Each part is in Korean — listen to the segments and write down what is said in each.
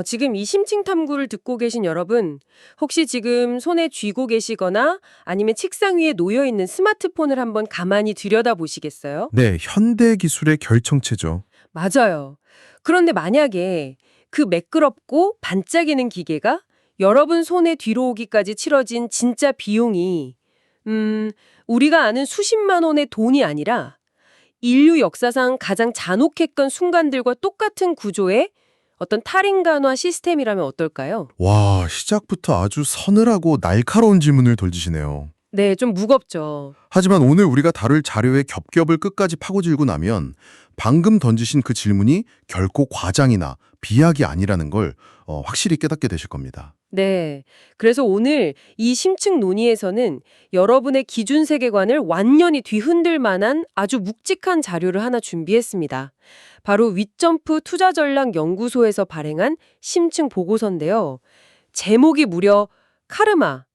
지금 이 심층 탐구를 듣고 계신 여러분, 혹시 지금 손에 쥐고 계시거나 아니면 책상 위에 놓여 있는 스마트폰을 한번 가만히 들여다보시겠어요? 네, 현대 기술의 결정체죠. 맞아요. 그런데 만약에 그 매끄럽고 반짝이는 기계가 여러분 손에 뒤로 오기까지 치러진 진짜 비용이 우리가 아는 수십만 원의 돈이 아니라 인류 역사상 가장 잔혹했던 순간들과 똑같은 구조의 어떤 탈인간화 시스템이라면 어떨까요? 와, 시작부터 아주 서늘하고 날카로운 질문을 던지시네요. 네, 좀 무겁죠. 하지만 오늘 우리가 다룰 자료의 겹겹을 끝까지 파고들고 나면 방금 던지신 그 질문이 결코 과장이나 비약이 아니라는 걸 확실히 깨닫게 되실 겁니다. 네. 그래서 오늘 이 심층 논의에서는 여러분의 기준 세계관을 완전히 뒤흔들 만한 아주 묵직한 자료를 하나 준비했습니다. 바로 윗점프 투자전략연구소에서 발행한 심층 보고서인데요. 제목이 무려 카르마,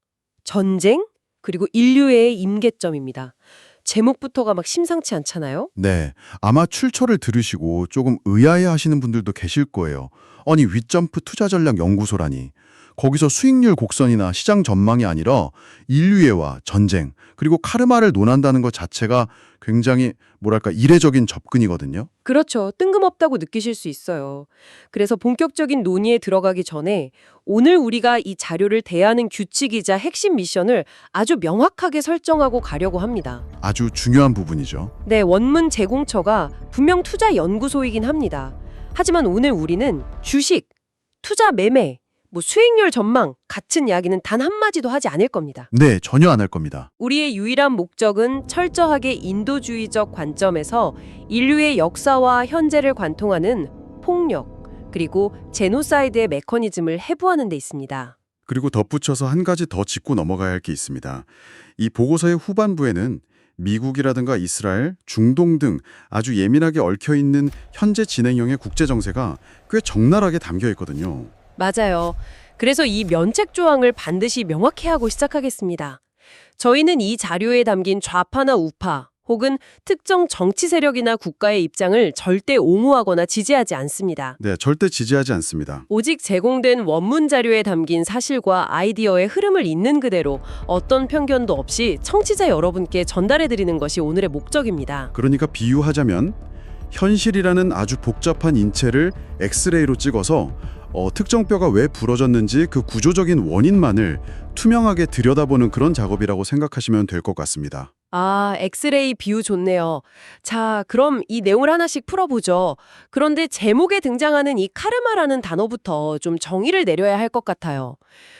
전쟁, 그리고 인류의 임계점입니다. 제목부터가 막 심상치 않잖아요? 네, 아마 출처를 들으시고 조금 의아해 하시는 분들도 계실 거예요. 아니, 윗점프 투자전략 연구소라니. 거기서 수익률 곡선이나 시장 전망이 아니라 인류애와 전쟁, 그리고 카르마를 논한다는 것 자체가 굉장히 뭐랄까 이례적인 접근이거든요. 그렇죠. 뜬금없다고 느끼실 수 있어요. 그래서 본격적인 논의에 들어가기 전에 오늘 우리가 이 자료를 대하는 규칙이자 핵심 미션을 아주 명확하게 설정하고 가려고 합니다. 아주 중요한 부분이죠. 네, 원문 제공처가 분명 투자연구소이긴 합니다. 하지만 오늘 우리는 주식, 투자 매매, 수익률 전망 같은 이야기는 단 한마디도 하지 않을 겁니다. 네, 전혀 안 할 겁니다. 우리의 유일한 목적은 철저하게 인도주의적 관점에서 인류의 역사와 현재를 관통하는 폭력, 그리고 제노사이드의 메커니즘을 해부하는 데 있습니다. 그리고 덧붙여서 한 가지 더 짚고 넘어가야 할 게 있습니다. 이 보고서의 후반부에는 미국이라든가 이스라엘, 중동 등 아주 예민하게 얽혀있는 현재 진행형의 국제정세가 꽤 적나라하게 담겨 있거든요. 맞아요. 그래서 이 면책 조항을 반드시 명확히 하고 시작하겠습니다. 저희는 이 자료에 담긴 좌파나 우파 혹은 특정 정치 세력이나 국가의 입장을 절대 옹호하거나 지지하지 않습니다. 네, 절대 지지하지 않습니다. 오직 제공된 원문 자료에 담긴 사실과 아이디어의 흐름을 있는 그대로 어떤 편견도 없이 청취자 여러분께 전달해드리는 것이 오늘의 목적입니다. 그러니까 비유하자면 현실이라는 아주 복잡한 인체를 엑스레이로 찍어서 특정 뼈가 왜 부러졌는지 그 구조적인 원인만을 투명하게 들여다보는 그런 작업이라고 생각하시면 될 것 같습니다. 아, 엑스레이 비유 좋네요. 자, 그럼 이 내용을 하나씩 풀어보죠. 그런데 제목에 등장하는 이 카르마라는 단어부터 좀 정의를 내려야 할 것 같아요.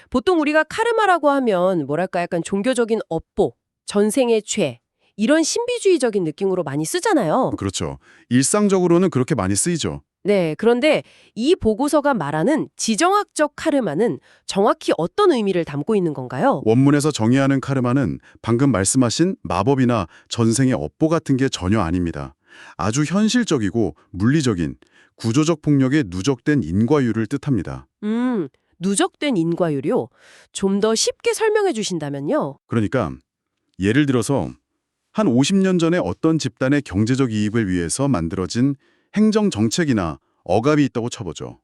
보통 우리가 카르마라고 하면 뭐랄까 약간 종교적인 업보, 전생의 죄, 이런 신비주의적인 느낌으로 많이 쓰잖아요. 그렇죠. 일상적으로는 그렇게 많이 쓰이죠. 네, 그런데 이 보고서가 말하는 지정학적 카르마는 정확히 어떤 의미를 담고 있는 건가요? 원문에서 정의하는 카르마는 방금 말씀하신 마법이나 전생의 업보 같은 게 전혀 아닙니다. 아주 현실적이고 물리적인 구조적 폭력에 누적된 인과율을 뜻합니다. 누적된 인과율이요? 좀 더 쉽게 설명해 주신다면요? 그러니까 예를 들어서 한 50년 전에 어떤 집단의 경제적 이익을 위해서 만들어진 행정 정책이나 억압이 있다고 쳐보죠.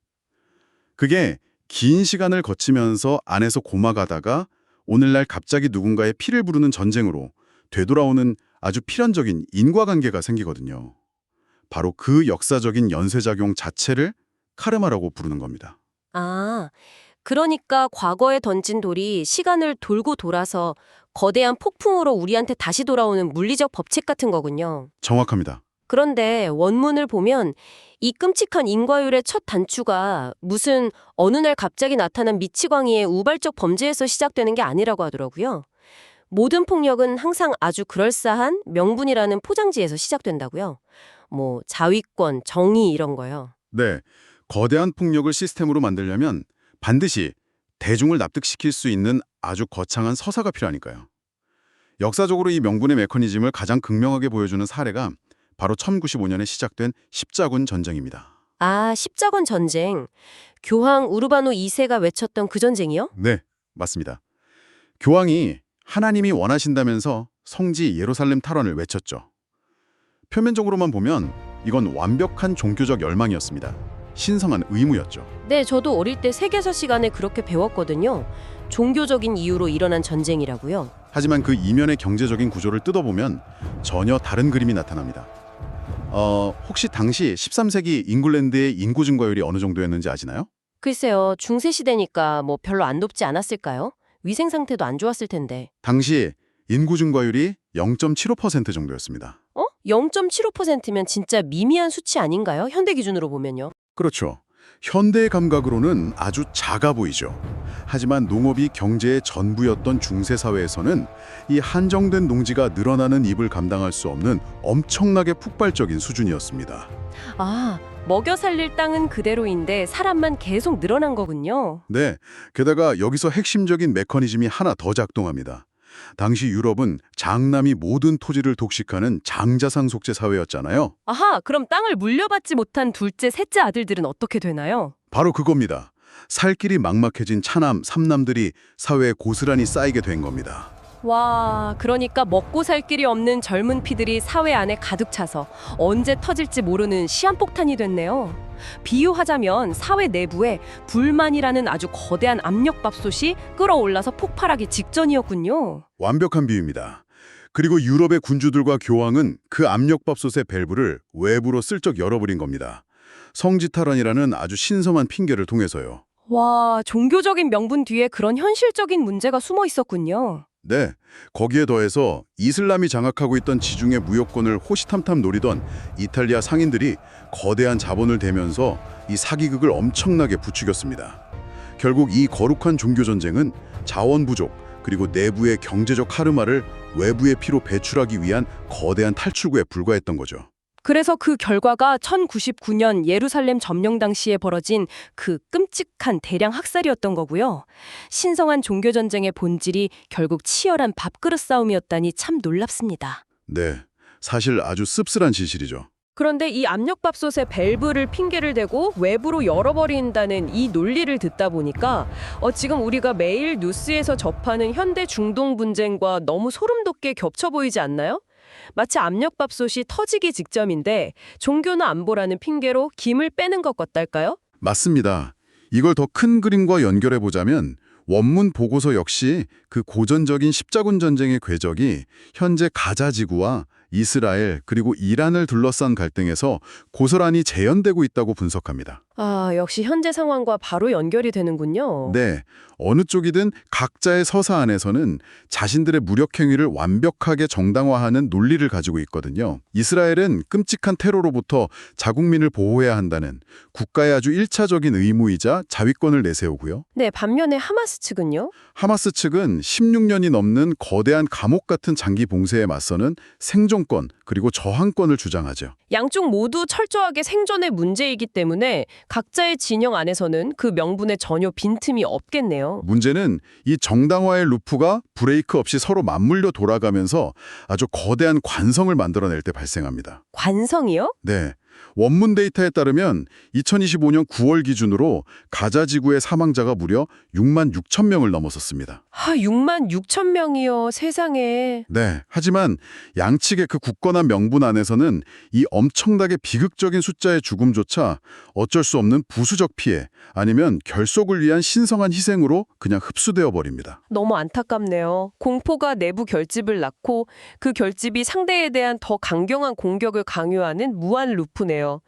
그게 긴 시간을 거치면서 안에서 고막하다가 오늘날 갑자기 누군가의 피를 부르는 전쟁으로 되돌아오는 아주 필연적인 인과관계가 생기거든요. 바로 그 역사적인 연쇄작용 자체를 카르마라고 부르는 겁니다. 아, 그러니까 과거에 던진 돌이 시간을 돌고 돌아서 거대한 폭풍으로 우리한테 다시 돌아오는 물리적 법칙 같은 거군요. 정확합니다. 그런데 원문을 보면 이 끔찍한 인과율의 첫 단추가 무슨 어느 날 갑자기 나타난 미치광이의 우발적 범죄에서 시작되는 게 아니라고 하더라고요. 모든 폭력은 항상 아주 그럴싸한 명분이라는 포장지에서 시작된다고요. 자위권, 정의 이런 거요. 네, 거대한 폭력을 시스템으로 만들려면 반드시 대중을 납득시킬 수 있는 아주 거창한 서사가 필요하니까요. 역사적으로 이 명분의 메커니즘을 가장 극명하게 보여주는 사례가 바로 1095년에 시작된 십자군 전쟁입니다. 아, 십자군 전쟁. 교황 우르바노 2세가 외쳤던 그 전쟁이요? 네, 맞습니다. 교황이 하나님이 원하신다면서 성지 예루살렘 탈환을 외쳤죠. 표면적으로만 보면 이건 완벽한 종교적 열망이었습니다. 신성한 의무였죠. 네, 저도 어릴 때 세계사 시간에 그렇게 배웠거든요. 종교적인 이유로 일어난 전쟁이라고요. 하지만 그 이면의 경제적인 구조를 뜯어보면 전혀 다른 그림이 나타납니다. 혹시 당시 13세기 잉글랜드의 인구 증가율이 어느 정도였는지 아시나요? 글쎄요, 중세 시대니까 뭐 별로 안 높지 않았을까요? 위생 상태도 안 좋았을 텐데. 당시 인구 증가율이 0.75% 정도였습니다. 0.75%면 진짜 미미한 수치 아닌가요? 현대 기준으로 보면요. 그렇죠. 현대의 감각으로는 아주 작아 보이죠. 하지만 농업이 경제의 전부였던 중세 사회에서는 이 한정된 농지가 늘어나는 입을 감당할 수 없는 엄청나게 폭발적인 수준이었습니다. 아, 먹여 살릴 땅은 그대로인데 사람만 계속 늘어난 거군요. 네, 게다가 여기서 핵심적인 메커니즘이 하나 더 작동합니다. 당시 유럽은 장남이 모든 토지를 독식하는 장자상속제 사회였잖아요. 아하, 그럼 땅을 물려받지 못한 둘째, 셋째 아들들은 어떻게 되나요? 바로 그겁니다. 살 길이 막막해진 차남, 삼남들이 사회에 고스란히 쌓이게 된 겁니다. 와, 그러니까 먹고 살 길이 없는 젊은 피들이 사회 안에 가득 차서 언제 터질지 모르는 시한폭탄이 됐네요. 비유하자면 사회 내부에 불만이라는 아주 거대한 압력밥솥이 끌어올라서 폭발하기 직전이었군요. 완벽한 비유입니다. 그리고 유럽의 군주들과 교황은 그 압력밥솥의 밸브를 외부로 슬쩍 열어버린 겁니다. 성지탈환이라는 아주 신성한 핑계를 통해서요. 와, 종교적인 명분 뒤에 그런 현실적인 문제가 숨어 있었군요. 네, 거기에 더해서 이슬람이 장악하고 있던 지중해 무역권을 호시탐탐 노리던 이탈리아 상인들이 거대한 자본을 대면서 이 사기극을 엄청나게 부추겼습니다. 결국 이 거룩한 종교전쟁은 자원 부족 그리고 내부의 경제적 카르마를 외부의 피로 배출하기 위한 거대한 탈출구에 불과했던 거죠. 그래서 그 결과가 1099년 예루살렘 점령 당시에 벌어진 그 끔찍한 대량 학살이었던 거고요. 신성한 종교전쟁의 본질이 결국 치열한 밥그릇 싸움이었다니 참 놀랍습니다. 네, 사실 아주 씁쓸한 진실이죠. 그런데 이 압력밥솥에 밸브를 핑계를 대고 외부로 열어버린다는 이 논리를 듣다 보니까 지금 우리가 매일 뉴스에서 접하는 현대 중동 분쟁과 너무 소름 돋게 겹쳐 보이지 않나요? 마치 압력밥솥이 터지기 직전인데 종교나 안보라는 핑계로 김을 빼는 것 같달까요? 맞습니다. 이걸 더 큰 그림과 연결해 보자면 원문 보고서 역시 그 고전적인 십자군 전쟁의 궤적이 현재 가자 지구와 이스라엘 그리고 이란을 둘러싼 갈등에서 고스란히 재현되고 있다고 분석합니다. 아, 역시 현재 상황과 바로 연결이 되는군요. 네, 어느 쪽이든 각자의 서사 안에서는 자신들의 무력 행위를 완벽하게 정당화하는 논리를 가지고 있거든요. 이스라엘은 끔찍한 테러로부터 자국민을 보호해야 한다는 국가의 아주 일차적인 의무이자 자위권을 내세우고요. 네, 반면에 하마스 측은요? 하마스 측은 16년이 넘는 거대한 감옥 같은 장기 봉쇄에 맞서는 생존권 그리고 저항권을 주장하죠. 양쪽 모두 철저하게 생존의 문제이기 때문에 각자의 진영 안에서는 그 명분에 전혀 빈틈이 없겠네요. 문제는 이 정당화의 루프가 브레이크 없이 서로 맞물려 돌아가면서 아주 거대한 관성을 만들어낼 때 발생합니다. 관성이요? 네. 원문 데이터에 따르면 2025년 9월 기준으로 가자 지구의 사망자가 무려 6만 6천 명을 넘어섰습니다. 6만 6천 명이요. 세상에. 네. 하지만 양측의 그 굳건한 명분 안에서는 이 엄청나게 비극적인 숫자의 죽음조차 어쩔 수 없는 부수적 피해 아니면 결속을 위한 신성한 희생으로 그냥 흡수되어 버립니다. 너무 안타깝네요. 공포가 내부 결집을 낳고 그 결집이 상대에 대한 더 강경한 공격을 강요하는 무한 루프네요.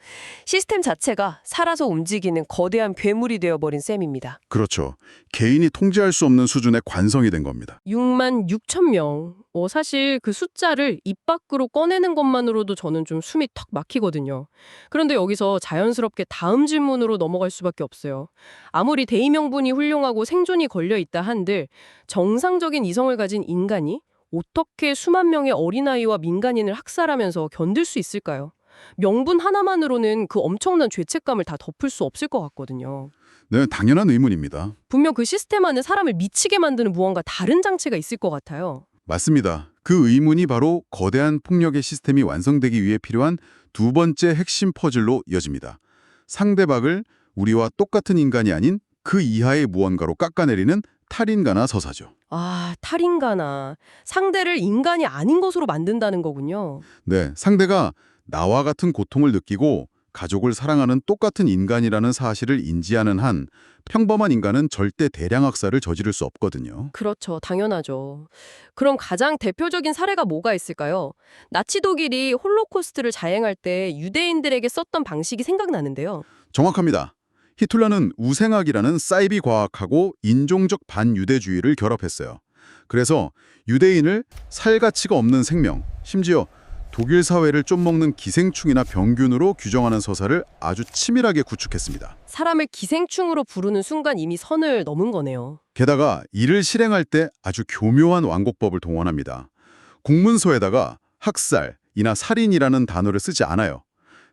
시스템 자체가 살아서 움직이는 거대한 괴물이 되어버린 셈입니다. 그렇죠. 개인이 통제할 수 없는 수준의 관성이 된 겁니다. 6만 6천 명. 사실 그 숫자를 입 밖으로 꺼내는 것만으로도 저는 좀 숨이 턱 막히거든요. 그런데 여기서 자연스럽게 다음 질문으로 넘어갈 수밖에 없어요. 아무리 대의 명분이 훌륭하고 생존이 걸려 있다 한들 정상적인 이성을 가진 인간이 어떻게 수만 명의 어린아이와 민간인을 학살하면서 견딜 수 있을까요? 명분 하나만으로는 그 엄청난 죄책감을 다 덮을 수 없을 것 같거든요. 네, 당연한 의문입니다. 분명 그 시스템 안에 사람을 미치게 만드는 무언가 다른 장치가 있을 것 같아요. 맞습니다. 그 의문이 바로 거대한 폭력의 시스템이 완성되기 위해 필요한 두 번째 핵심 퍼즐로 이어집니다. 상대방을 우리와 똑같은 인간이 아닌 그 이하의 무언가로 깎아내리는 탈인가나 서사죠. 아, 탈인가나. 상대를 인간이 아닌 것으로 만든다는 거군요. 네, 상대가 나와 같은 고통을 느끼고 가족을 사랑하는 똑같은 인간이라는 사실을 인지하는 한 평범한 인간은 절대 대량 학살을 저지를 수 없거든요. 그렇죠. 당연하죠. 그럼 가장 대표적인 사례가 뭐가 있을까요? 나치 독일이 홀로코스트를 자행할 때 유대인들에게 썼던 방식이 생각나는데요. 정확합니다. 히틀러는 우생학이라는 사이비 과학하고 인종적 반유대주의를 결합했어요. 그래서 유대인을 살 가치가 없는 생명, 심지어 독일 사회를 쫓먹는 기생충이나 병균으로 규정하는 서사를 아주 치밀하게 구축했습니다. 사람을 기생충으로 부르는 순간 이미 선을 넘은 거네요. 게다가 이를 실행할 때 아주 교묘한 완곡법을 동원합니다. 공문서에다가 학살이나 살인이라는 단어를 쓰지 않아요.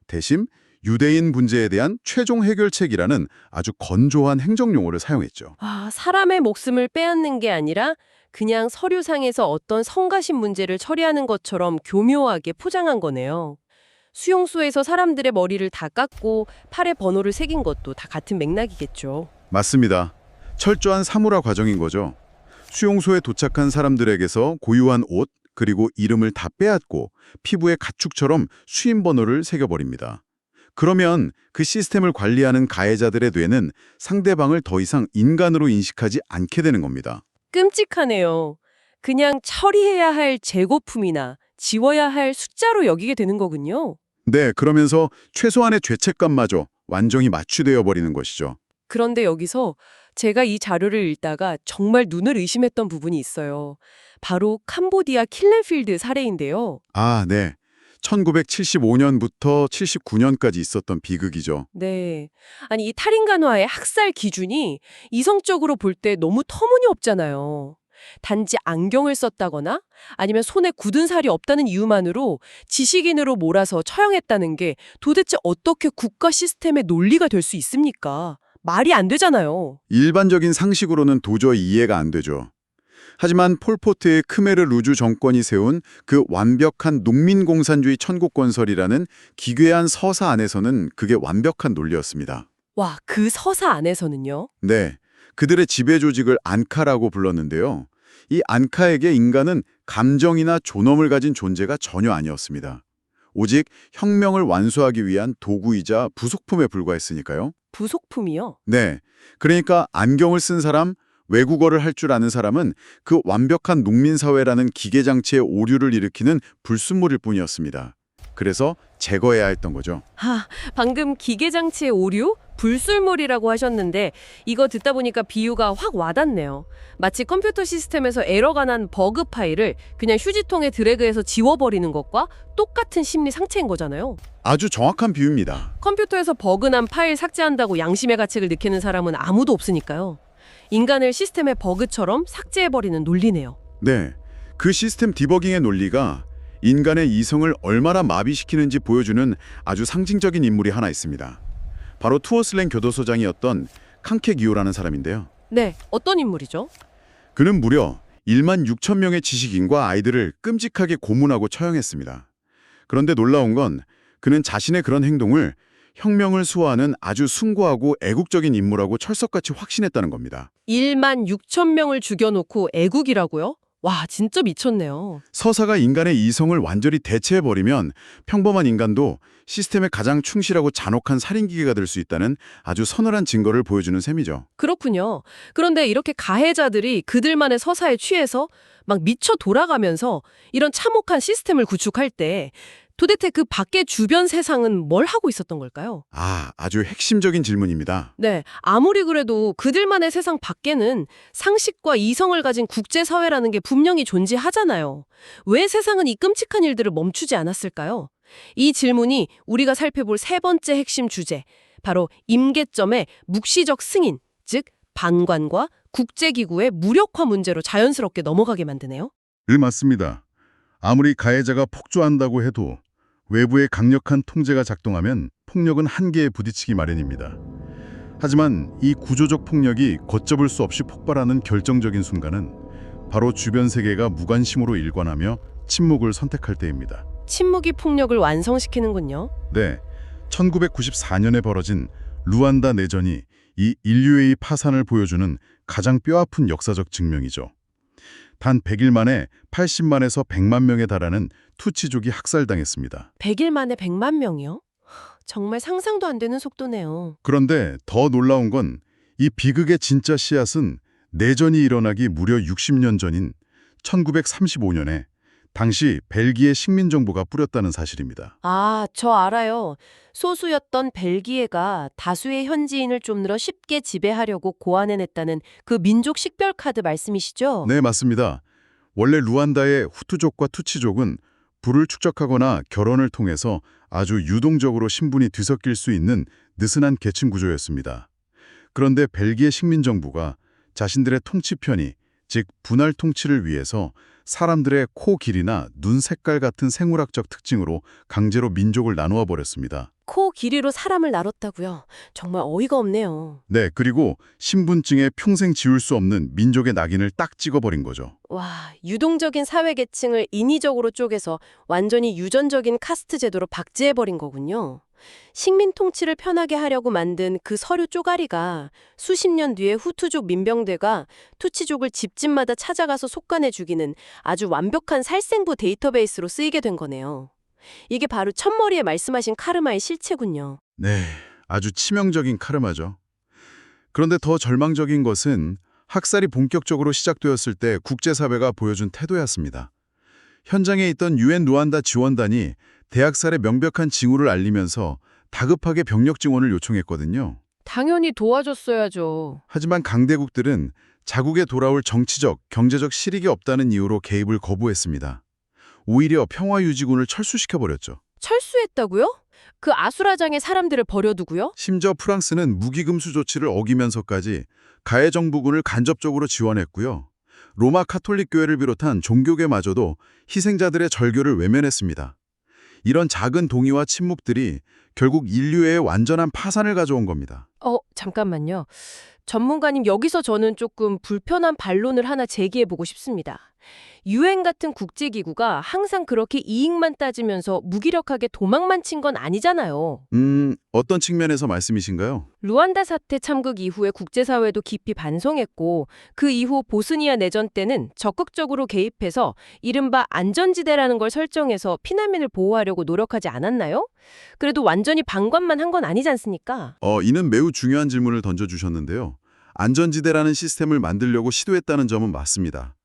대신 유대인 문제에 대한 최종 해결책이라는 아주 건조한 행정용어를 사용했죠. 사람의 목숨을 빼앗는 게 아니라 그냥 서류상에서 어떤 성가신 문제를 처리하는 것처럼 교묘하게 포장한 거네요. 수용소에서 사람들의 머리를 다 깎고 팔에 번호를 새긴 것도 다 같은 맥락이겠죠. 맞습니다. 철저한 사무라 과정인 거죠. 수용소에 도착한 사람들에게서 고유한 옷, 그리고 이름을 다 빼앗고 피부에 가축처럼 수임번호를 새겨버립니다. 그러면 그 시스템을 관리하는 가해자들의 뇌는 상대방을 더 이상 인간으로 인식하지 않게 되는 겁니다. 끔찍하네요. 그냥 처리해야 할 재고품이나 지워야 할 숫자로 여기게 되는 거군요. 네, 그러면서 최소한의 죄책감마저 완전히 마취되어 버리는 것이죠. 그런데 여기서 제가 이 자료를 읽다가 정말 눈을 의심했던 부분이 있어요. 바로 캄보디아 킬렌필드 사례인데요. 아, 네. 1975년부터 79년까지 있었던 비극이죠. 네. 아니, 이 탈인간화의 학살 기준이 이성적으로 볼 때 너무 터무니없잖아요. 단지 안경을 썼다거나 아니면 손에 굳은 살이 없다는 이유만으로 지식인으로 몰아서 처형했다는 게 도대체 어떻게 국가 시스템의 논리가 될 수 있습니까? 말이 안 되잖아요. 일반적인 상식으로는 도저히 이해가 안 되죠. 하지만 폴포트의 크메르 루주 정권이 세운 그 완벽한 농민공산주의 천국건설이라는 기괴한 서사 안에서는 그게 완벽한 논리였습니다. 와, 그 서사 안에서는요? 네, 그들의 지배 조직을 안카라고 불렀는데요. 이 안카에게 인간은 감정이나 존엄을 가진 존재가 전혀 아니었습니다. 오직 혁명을 완수하기 위한 도구이자 부속품에 불과했으니까요. 부속품이요? 네, 그러니까 안경을 쓴 사람, 외국어를 할 줄 아는 사람은 그 완벽한 농민사회라는 기계장치의 오류를 일으키는 불순물일 뿐이었습니다. 그래서 제거해야 했던 거죠. 방금 기계장치의 오류? 불순물이라고 하셨는데 이거 듣다 보니까 비유가 확 와닿네요. 마치 컴퓨터 시스템에서 에러가 난 버그 파일을 그냥 휴지통에 드래그해서 지워버리는 것과 똑같은 심리 상태인 거잖아요. 아주 정확한 비유입니다. 컴퓨터에서 버그 난 파일 삭제한다고 양심의 가책을 느끼는 사람은 아무도 없으니까요. 인간을 시스템의 버그처럼 삭제해버리는 논리네요. 네, 그 시스템 디버깅의 논리가 인간의 이성을 얼마나 마비시키는지 보여주는 아주 상징적인 인물이 하나 있습니다. 바로 투어슬랭 교도소장이었던 칸케 기요라는 사람인데요. 네, 어떤 인물이죠? 그는 무려 1만 6천 명의 지식인과 아이들을 끔찍하게 고문하고 처형했습니다. 그런데 놀라운 건 그는 자신의 그런 행동을 혁명을 수호하는 아주 숭고하고 애국적인 인물하고 철석같이 확신했다는 겁니다. 1만 6천 명을 죽여놓고 애국이라고요? 와, 진짜 미쳤네요. 서사가 인간의 이성을 완전히 대체해버리면 평범한 인간도 시스템에 가장 충실하고 잔혹한 살인기계가 될 수 있다는 아주 서늘한 증거를 보여주는 셈이죠. 그렇군요. 그런데 이렇게 가해자들이 그들만의 서사에 취해서 막 미쳐 돌아가면서 이런 참혹한 시스템을 구축할 때 도대체 그 밖의 주변 세상은 뭘 하고 있었던 걸까요? 아주 핵심적인 질문입니다. 네, 아무리 그래도 그들만의 세상 밖에는 상식과 이성을 가진 국제사회라는 게 분명히 존재하잖아요. 왜 세상은 이 끔찍한 일들을 멈추지 않았을까요? 이 질문이 우리가 살펴볼 세 번째 핵심 주제, 바로 임계점의 묵시적 승인, 즉 반관과 국제기구의 무력화 문제로 자연스럽게 넘어가게 만드네요. 맞습니다. 아무리 가해자가 폭주한다고 해도 외부의 강력한 통제가 작동하면 폭력은 한계에 부딪히기 마련입니다. 하지만 이 구조적 폭력이 걷잡을 수 없이 폭발하는 결정적인 순간은 바로 주변 세계가 무관심으로 일관하며 침묵을 선택할 때입니다. 침묵이 폭력을 완성시키는군요. 네, 1994년에 벌어진 루안다 내전이 이 인류의 파산을 보여주는 가장 뼈아픈 역사적 증명이죠. 단 100일 만에 80만에서 100만 명에 달하는 투치족이 학살당했습니다. 100일 만에 100만 명이요? 정말 상상도 안 되는 속도네요. 그런데 더 놀라운 건 이 비극의 진짜 씨앗은 내전이 일어나기 무려 60년 전인 1935년에 당시 벨기에 식민정부가 뿌렸다는 사실입니다. 아, 저 알아요. 소수였던 벨기에가 다수의 현지인을 좀 더 쉽게 지배하려고 고안해냈다는 그 민족 식별 카드 말씀이시죠? 네, 맞습니다. 원래 루안다의 후투족과 투치족은 부를 축적하거나 결혼을 통해서 아주 유동적으로 신분이 뒤섞일 수 있는 느슨한 계층 구조였습니다. 그런데 벨기에 식민정부가 자신들의 통치 편의, 즉 분할 통치를 위해서 사람들의 코 길이나 눈 색깔 같은 생물학적 특징으로 강제로 민족을 나누어 버렸습니다. 코 길이로 사람을 나눴다고요? 정말 어이가 없네요. 네, 그리고 신분증에 평생 지울 수 없는 민족의 낙인을 딱 찍어버린 거죠. 와, 유동적인 사회 계층을 인위적으로 쪼개서 완전히 유전적인 카스트 제도로 박제해버린 거군요. 식민 통치를 편하게 하려고 만든 그 서류 쪼가리가 수십 년 뒤에 후투족 민병대가 투치족을 집집마다 찾아가서 속간해 죽이는 아주 완벽한 살생부 데이터베이스로 쓰이게 된 거네요. 이게 바로 첫머리에 말씀하신 카르마의 실체군요. 네, 아주 치명적인 카르마죠. 그런데 더 절망적인 것은 학살이 본격적으로 시작되었을 때 국제사회가 보여준 태도였습니다. 현장에 있던 유엔 루안다 지원단이 대학살의 명백한 징후를 알리면서 다급하게 병력 지원을 요청했거든요. 당연히 도와줬어야죠. 하지만 강대국들은 자국에 돌아올 정치적, 경제적 실익이 없다는 이유로 개입을 거부했습니다. 오히려 평화유지군을 철수시켜버렸죠. 철수했다고요? 그 아수라장에 사람들을 버려두고요? 심지어 프랑스는 무기금수 조치를 어기면서까지 가해 정부군을 간접적으로 지원했고요. 로마 카톨릭 교회를 비롯한 종교계마저도 희생자들의 절교를 외면했습니다. 이런 작은 동의와 침묵들이 결국 인류의 완전한 파산을 가져온 겁니다. 잠깐만요. 전문가님, 여기서 저는 조금 불편한 반론을 하나 제기해보고 싶습니다. 유엔 같은 국제기구가 항상 그렇게 이익만 따지면서 무기력하게 도망만 친 건 아니잖아요. 어떤 측면에서 말씀이신가요? 루안다 사태 참극 이후에 국제사회도 깊이 반성했고 그 이후 보스니아 내전 때는 적극적으로 개입해서 이른바 안전지대라는 걸 설정해서 피난민을 보호하려고 노력하지 않았나요? 그래도 완전히 방관만 한 건 아니지 않습니까? 이는 매우 중요한 질문을 던져주셨는데요. 안전지대라는 시스템을 만들려고 시도했다는 점은 맞습니다.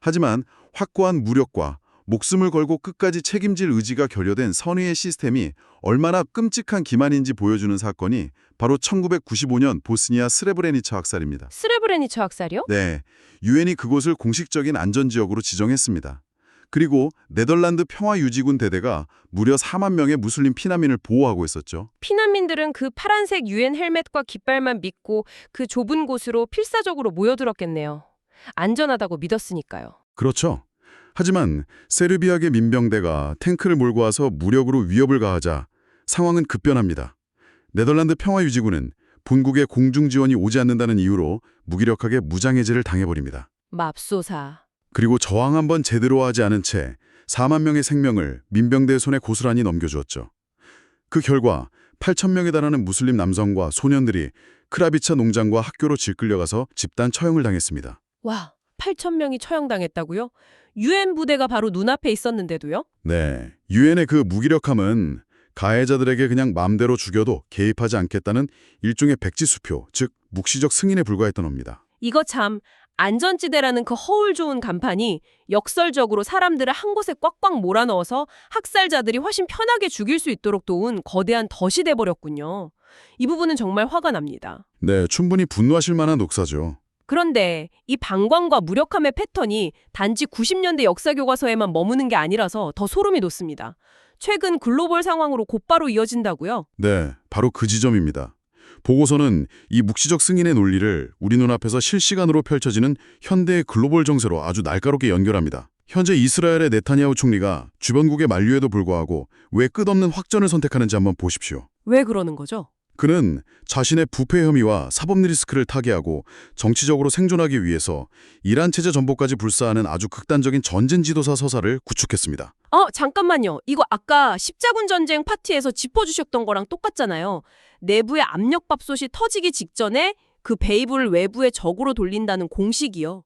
하지만 확고한 무력과 목숨을 걸고 끝까지 책임질 의지가 결여된 선의의 시스템이 얼마나 끔찍한 기만인지 보여주는 사건이 바로 1995년 보스니아 스레브레니차 학살입니다. 스레브레니차 학살이요? 네, 유엔이 그곳을 공식적인 안전지역으로 지정했습니다. 그리고 네덜란드 평화유지군 대대가 무려 4만 명의 무슬림 피난민을 보호하고 있었죠. 피난민들은 그 파란색 유엔 헬멧과 깃발만 믿고 그 좁은 곳으로 필사적으로 모여들었겠네요. 안전하다고 믿었으니까요. 그렇죠. 하지만 세르비아계 민병대가 탱크를 몰고 와서 무력으로 위협을 가하자 상황은 급변합니다. 네덜란드 평화유지군은 본국에 공중지원이 오지 않는다는 이유로 무기력하게 무장해제를 당해버립니다. 맙소사. 그리고 저항 한번 제대로 하지 않은 채 4만 명의 생명을 민병대의 손에 고스란히 넘겨주었죠. 그 결과 8천 명에 달하는 무슬림 남성과 소년들이 크라비차 농장과 학교로 질끌려가서 집단 처형을 당했습니다. 와, 8,000명이 처형당했다고요? 유엔 부대가 바로 눈앞에 있었는데도요? 네, 유엔의 그 무기력함은 가해자들에게 그냥 마음대로 죽여도 개입하지 않겠다는 일종의 백지수표, 즉 묵시적 승인에 불과했던 겁니다. 이거 참, 안전지대라는 그 허울 좋은 간판이 역설적으로 사람들을 한 곳에 꽉꽉 몰아넣어서 학살자들이 훨씬 편하게 죽일 수 있도록 도운 거대한 덫이 돼버렸군요. 이 부분은 정말 화가 납니다. 네, 충분히 분노하실 만한 녹사죠. 그런데 이 방광과 무력함의 패턴이 단지 90년대 역사교과서에만 머무는 게 아니라서 더 소름이 돋습니다. 최근 글로벌 상황으로 곧바로 이어진다고요? 네, 바로 그 지점입니다. 보고서는 이 묵시적 승인의 논리를 우리 눈앞에서 실시간으로 펼쳐지는 현대의 글로벌 정세로 아주 날카롭게 연결합니다. 현재 이스라엘의 네타냐후 총리가 주변국의 만류에도 불구하고 왜 끝없는 확전을 선택하는지 한번 보십시오. 왜 그러는 거죠? 그는 자신의 부패 혐의와 사법 리스크를 타개하고 정치적으로 생존하기 위해서 이란 체제 전복까지 불사하는 아주 극단적인 전진 지도사 서사를 구축했습니다. 잠깐만요. 이거 아까 십자군 전쟁 파티에서 짚어주셨던 거랑 똑같잖아요. 내부의 압력밥솥이 터지기 직전에 그 베이블을 외부의 적으로 돌린다는 공식이요.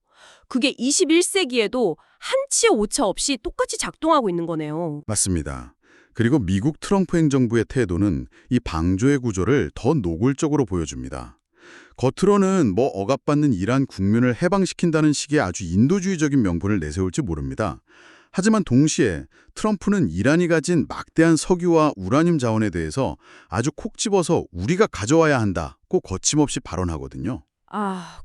그게 21세기에도 한치의 오차 없이 똑같이 작동하고 있는 거네요. 맞습니다. 그리고 미국 트럼프 행정부의 태도는 이 방조의 구조를 더 노골적으로 보여줍니다. 겉으로는 뭐 억압받는 이란 국민을 해방시킨다는 식의 아주 인도주의적인 명분을 내세울지 모릅니다. 하지만 동시에 트럼프는 이란이 가진 막대한 석유와 우라늄 자원에 대해서 아주 콕 집어서 우리가 가져와야 한다고 거침없이 발언하거든요.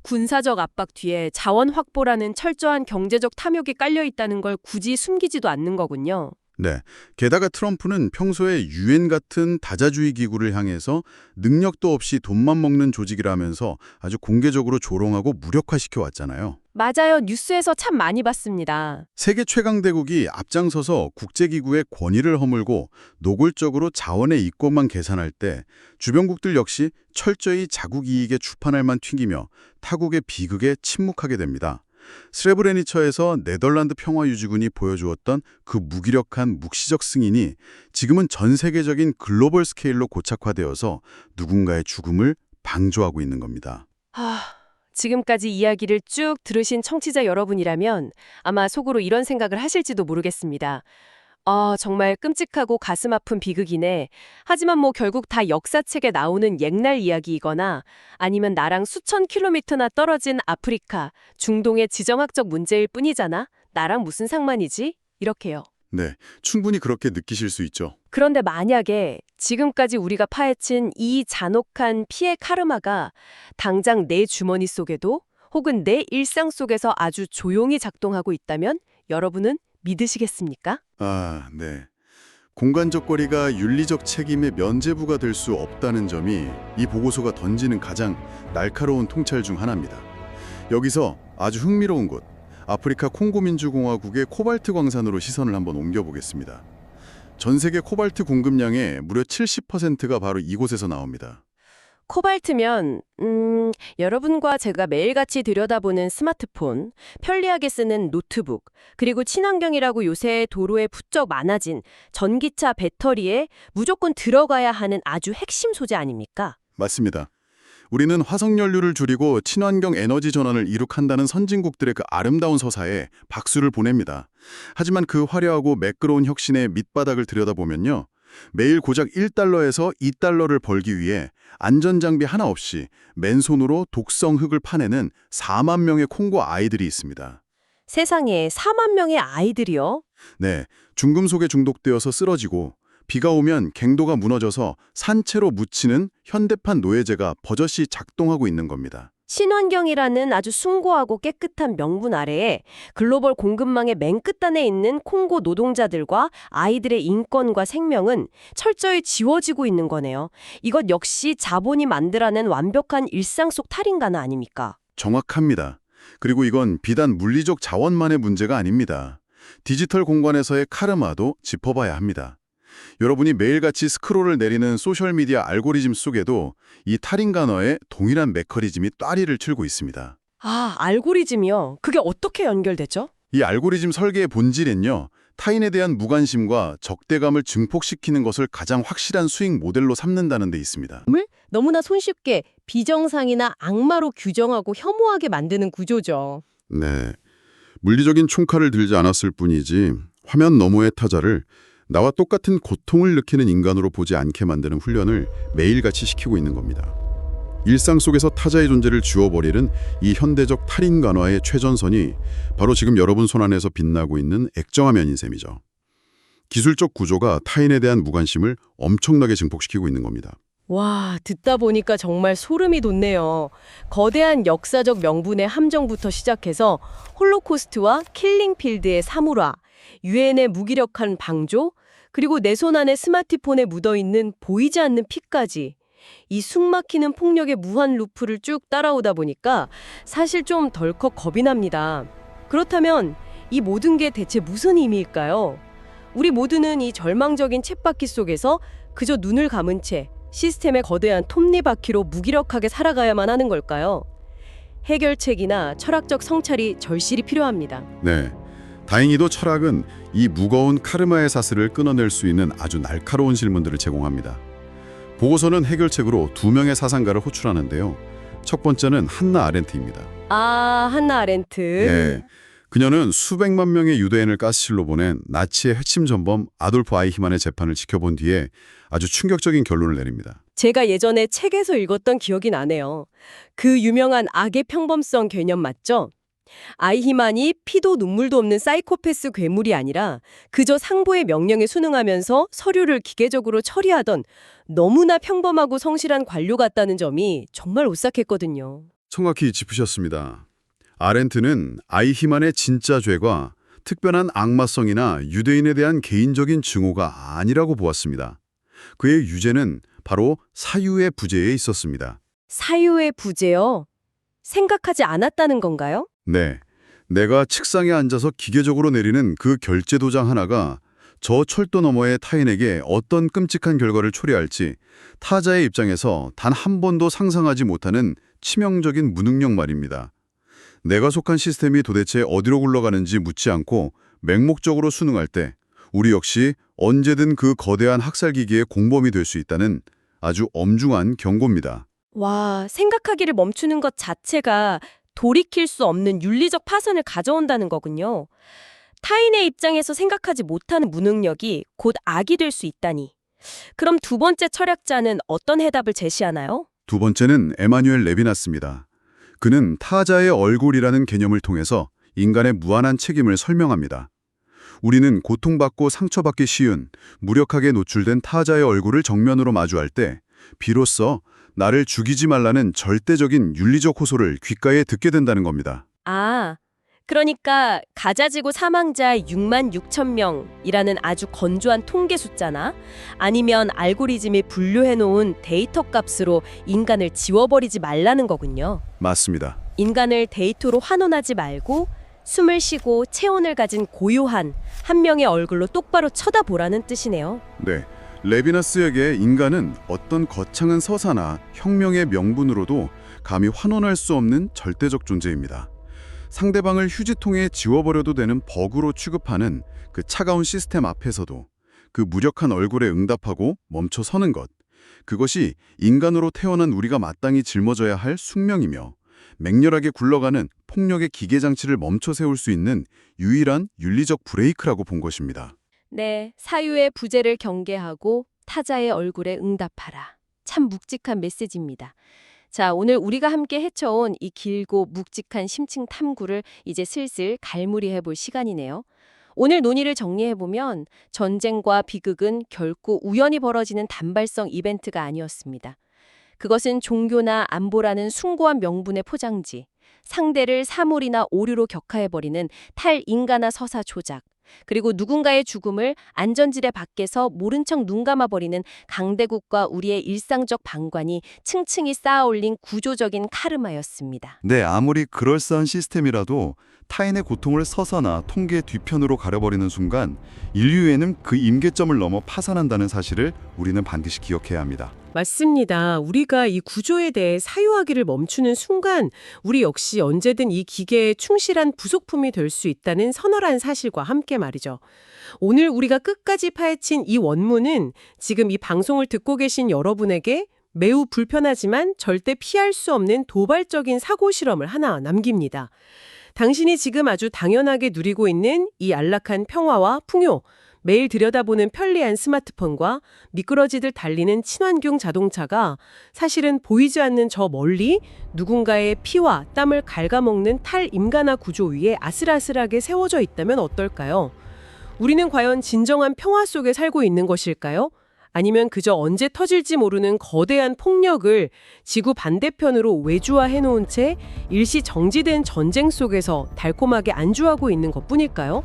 군사적 압박 뒤에 자원 확보라는 철저한 경제적 탐욕이 깔려 있다는 걸 굳이 숨기지도 않는 거군요. 네. 게다가 트럼프는 평소에 유엔 같은 다자주의 기구를 향해서 능력도 없이 돈만 먹는 조직이라면서 아주 공개적으로 조롱하고 무력화시켜 왔잖아요. 맞아요. 뉴스에서 참 많이 봤습니다. 세계 최강대국이 앞장서서 국제기구의 권위를 허물고 노골적으로 자원의 이권만 계산할 때 주변국들 역시 철저히 자국 이익에 주판알만 튕기며 타국의 비극에 침묵하게 됩니다. 스레브레니처에서 네덜란드 평화유지군이 보여주었던 그 무기력한 묵시적 승인이 지금은 전 세계적인 글로벌 스케일로 고착화되어서 누군가의 죽음을 방조하고 있는 겁니다. 지금까지 이야기를 쭉 들으신 청취자 여러분이라면 아마 속으로 이런 생각을 하실지도 모르겠습니다. 정말 끔찍하고 가슴 아픈 비극이네. 하지만 뭐 결국 다 역사책에 나오는 옛날 이야기이거나 아니면 나랑 수천 킬로미터나 떨어진 아프리카, 중동의 지정학적 문제일 뿐이잖아. 나랑 무슨 상관이지? 이렇게요. 네, 충분히 그렇게 느끼실 수 있죠. 그런데 만약에 지금까지 우리가 파헤친 이 잔혹한 피해 카르마가 당장 내 주머니 속에도 혹은 내 일상 속에서 아주 조용히 작동하고 있다면 여러분은 믿으시겠습니까? 네. 공간적 거리가 윤리적 책임의 면죄부가 될 수 없다는 점이 이 보고서가 던지는 가장 날카로운 통찰 중 하나입니다. 여기서 아주 흥미로운 곳, 아프리카 콩고민주공화국의 코발트 광산으로 시선을 한번 옮겨보겠습니다. 전 세계 코발트 공급량의 무려 70%가 바로 이곳에서 나옵니다. 코발트면 여러분과 제가 매일같이 들여다보는 스마트폰, 편리하게 쓰는 노트북, 그리고 친환경이라고 요새 도로에 부쩍 많아진 전기차 배터리에 무조건 들어가야 하는 아주 핵심 소재 아닙니까? 맞습니다. 우리는 화석연료를 줄이고 친환경 에너지 전환을 이룩한다는 선진국들의 그 아름다운 서사에 박수를 보냅니다. 하지만 그 화려하고 매끄러운 혁신의 밑바닥을 들여다보면요. 매일 고작 1달러에서 2달러를 벌기 위해 안전장비 하나 없이 맨손으로 독성 흙을 파내는 4만 명의 콩고 아이들이 있습니다. 세상에 4만 명의 아이들이요? 네, 중금속에 중독되어서 쓰러지고 비가 오면 갱도가 무너져서 산채로 묻히는 현대판 노예제가 버젓이 작동하고 있는 겁니다. 친환경이라는 아주 숭고하고 깨끗한 명분 아래에 글로벌 공급망의 맨 끝단에 있는 콩고 노동자들과 아이들의 인권과 생명은 철저히 지워지고 있는 거네요. 이것 역시 자본이 만들어낸 완벽한 일상 속 탈인가나 아닙니까? 정확합니다. 그리고 이건 비단 물리적 자원만의 문제가 아닙니다. 디지털 공간에서의 카르마도 짚어봐야 합니다. 여러분이 매일같이 스크롤을 내리는 소셜미디어 알고리즘 속에도 이 탈인간어의 동일한 메커니즘이 따리를 틀고 있습니다. 알고리즘이요? 그게 어떻게 연결되죠? 이 알고리즘 설계의 본질은요. 타인에 대한 무관심과 적대감을 증폭시키는 것을 가장 확실한 수익 모델로 삼는다는 데 있습니다. 너무나 손쉽게 비정상이나 악마로 규정하고 혐오하게 만드는 구조죠. 네, 물리적인 총칼을 들지 않았을 뿐이지 화면 너머의 타자를 나와 똑같은 고통을 느끼는 인간으로 보지 않게 만드는 훈련을 매일같이 시키고 있는 겁니다. 일상 속에서 타자의 존재를 지워버리는 이 현대적 탈인간화의 최전선이 바로 지금 여러분 손안에서 빛나고 있는 액정화면인 셈이죠. 기술적 구조가 타인에 대한 무관심을 엄청나게 증폭시키고 있는 겁니다. 와, 듣다 보니까 정말 소름이 돋네요. 거대한 역사적 명분의 함정부터 시작해서 홀로코스트와 킬링필드의 사물화, 유엔의 무기력한 방조, 그리고 내 손 안에 스마트폰에 묻어있는 보이지 않는 피까지 이 숨막히는 폭력의 무한 루프를 쭉 따라오다 보니까 사실 좀 덜컥 겁이 납니다. 그렇다면 이 모든 게 대체 무슨 의미일까요? 우리 모두는 이 절망적인 쳇바퀴 속에서 그저 눈을 감은 채 시스템의 거대한 톱니바퀴로 무기력하게 살아가야만 하는 걸까요? 해결책이나 철학적 성찰이 절실히 필요합니다. 네, 다행히도 철학은 이 무거운 카르마의 사슬을 끊어낼 수 있는 아주 날카로운 질문들을 제공합니다. 보고서는 해결책으로 2명의 사상가를 호출하는데요. 첫 번째는 한나 아렌트입니다. 한나 아렌트. 네, 그녀는 수백만 명의 유대인을 가스실로 보낸 나치의 핵심 전범 아돌프 아이히만의 재판을 지켜본 뒤에 아주 충격적인 결론을 내립니다. 제가 예전에 책에서 읽었던 기억이 나네요. 그 유명한 악의 평범성 개념 맞죠? 아이히만이 피도 눈물도 없는 사이코패스 괴물이 아니라 그저 상부의 명령에 순응하면서 서류를 기계적으로 처리하던 너무나 평범하고 성실한 관료 같다는 점이 정말 오싹했거든요. 정확히 짚으셨습니다. 아렌트는 아이히만의 진짜 죄가 특별한 악마성이나 유대인에 대한 개인적인 증오가 아니라고 보았습니다. 그의 유죄는 바로 사유의 부재에 있었습니다. 사유의 부재요? 생각하지 않았다는 건가요? 네, 내가 책상에 앉아서 기계적으로 내리는 그 결제 도장 하나가 저 철도 너머의 타인에게 어떤 끔찍한 결과를 초래할지 타자의 입장에서 단 한 번도 상상하지 못하는 치명적인 무능력 말입니다. 내가 속한 시스템이 도대체 어디로 굴러가는지 묻지 않고 맹목적으로 순응할 때 우리 역시 언제든 그 거대한 학살기기의 공범이 될 수 있다는 아주 엄중한 경고입니다. 와, 생각하기를 멈추는 것 자체가 돌이킬 수 없는 윤리적 파선을 가져온다는 거군요. 타인의 입장에서 생각하지 못하는 무능력이 곧 악이 될 수 있다니. 그럼 두 번째 철학자는 어떤 해답을 제시하나요? 두 번째는 에마뉴엘 레비나스입니다. 그는 타자의 얼굴이라는 개념을 통해서 인간의 무한한 책임을 설명합니다. 우리는 고통받고 상처받기 쉬운 무력하게 노출된 타자의 얼굴을 정면으로 마주할 때 비로소 나를 죽이지 말라는 절대적인 윤리적 호소를 귓가에 듣게 된다는 겁니다. 아, 그러니까 가자지구 사망자 6만 6천 명이라는 아주 건조한 통계 숫자나 아니면 알고리즘이 분류해놓은 데이터 값으로 인간을 지워버리지 말라는 거군요. 맞습니다. 인간을 데이터로 환원하지 말고 숨을 쉬고 체온을 가진 고요한 한 명의 얼굴로 똑바로 쳐다보라는 뜻이네요. 네, 레비나스에게 인간은 어떤 거창한 서사나 혁명의 명분으로도 감히 환원할 수 없는 절대적 존재입니다. 상대방을 휴지통에 지워버려도 되는 버그로 취급하는 그 차가운 시스템 앞에서도 그 무력한 얼굴에 응답하고 멈춰서는 것, 그것이 인간으로 태어난 우리가 마땅히 짊어져야 할 숙명이며 맹렬하게 굴러가는 폭력의 기계장치를 멈춰 세울 수 있는 유일한 윤리적 브레이크라고 본 것입니다. 네, 사유의 부재를 경계하고 타자의 얼굴에 응답하라. 참 묵직한 메시지입니다. 자, 오늘 우리가 함께 헤쳐온 이 길고 묵직한 심층 탐구를 이제 슬슬 갈무리해 볼 시간이네요. 오늘 논의를 정리해보면 전쟁과 비극은 결코 우연히 벌어지는 단발성 이벤트가 아니었습니다. 그것은 종교나 안보라는 숭고한 명분의 포장지, 상대를 사물이나 오류로 격하해버리는 탈인간화 서사 조작, 그리고 누군가의 죽음을 안전지대 밖에서 모른 척 눈 감아버리는 강대국과 우리의 일상적 방관이 층층이 쌓아올린 구조적인 카르마였습니다. 네, 아무리 그럴싸한 시스템이라도 타인의 고통을 서사나 통계의 뒤편으로 가려버리는 순간 인류에는 그 임계점을 넘어 파산한다는 사실을 우리는 반드시 기억해야 합니다. 맞습니다. 우리가 이 구조에 대해 사유하기를 멈추는 순간 우리 역시 언제든 이 기계에 충실한 부속품이 될 수 있다는 서늘한 사실과 함께 말이죠. 오늘 우리가 끝까지 파헤친 이 원문은 지금 이 방송을 듣고 계신 여러분에게 매우 불편하지만 절대 피할 수 없는 도발적인 사고 실험을 하나 남깁니다. 당신이 지금 아주 당연하게 누리고 있는 이 안락한 평화와 풍요, 매일 들여다보는 편리한 스마트폰과 미끄러지듯 달리는 친환경 자동차가 사실은 보이지 않는 저 멀리 누군가의 피와 땀을 갉아먹는 탈인간화 구조 위에 아슬아슬하게 세워져 있다면 어떨까요? 우리는 과연 진정한 평화 속에 살고 있는 것일까요? 아니면 그저 언제 터질지 모르는 거대한 폭력을 지구 반대편으로 외주화해놓은 채 일시 정지된 전쟁 속에서 달콤하게 안주하고 있는 것뿐일까요?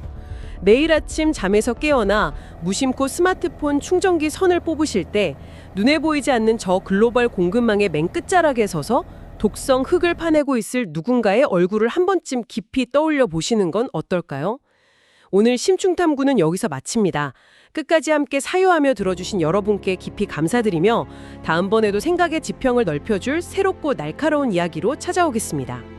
매일 아침 잠에서 깨어나 무심코 스마트폰 충전기 선을 뽑으실 때 눈에 보이지 않는 저 글로벌 공급망의 맨 끝자락에 서서 독성 흙을 파내고 있을 누군가의 얼굴을 한 번쯤 깊이 떠올려 보시는 건 어떨까요? 오늘 심층탐구는 여기서 마칩니다. 끝까지 함께 사유하며 들어주신 여러분께 깊이 감사드리며 다음번에도 생각의 지평을 넓혀줄 새롭고 날카로운 이야기로 찾아오겠습니다.